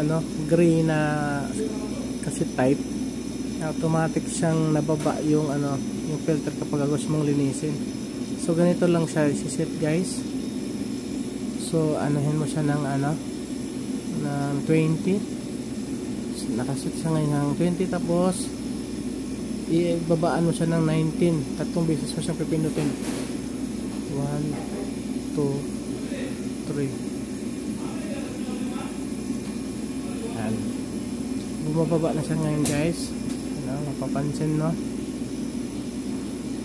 ano, gray na kasi type, automatic siyang nababa yung ano, yung filter kapag gusto mong linisin. So ganito lang siya i-set guys. So anuhin mo siya ng ano, ng 20. So, nakaset siya ngayon ng 20, tapos ibabaan mo siya ng 19. Tatlong beses mo siyang pipindutin. 1, 2, 3. Yan. Bumababa na siya ngayon guys. Ano, napapansin no?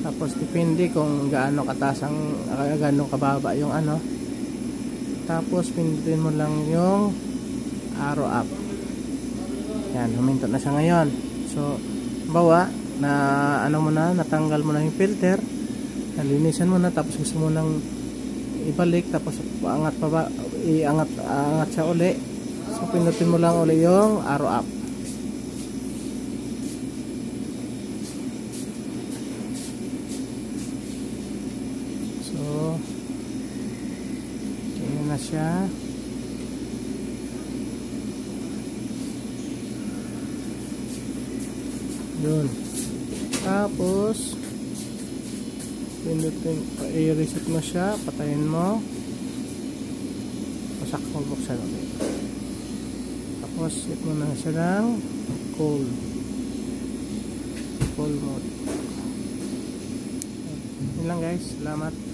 Tapos depende kung gaano kataas ang gaano kababa yung ano. Tapos pindutin mo lang yung arrow up. Yan, huminto na siya ngayon. So bawa na ano mo na, natanggal mo na yung filter, nalinisan mo na, tapos gusto mo nang ibalik, tapos paangat pa ba, angat siya uli. So pindutin mo lang uli yung arrow up. So ganyan na siya. Yun. Tapos pindutin, i-reset mo siya, patayin mo, pasak mo, buksan ulit. Tapos set mo na siya ng cold mode. Yun lang guys, salamat.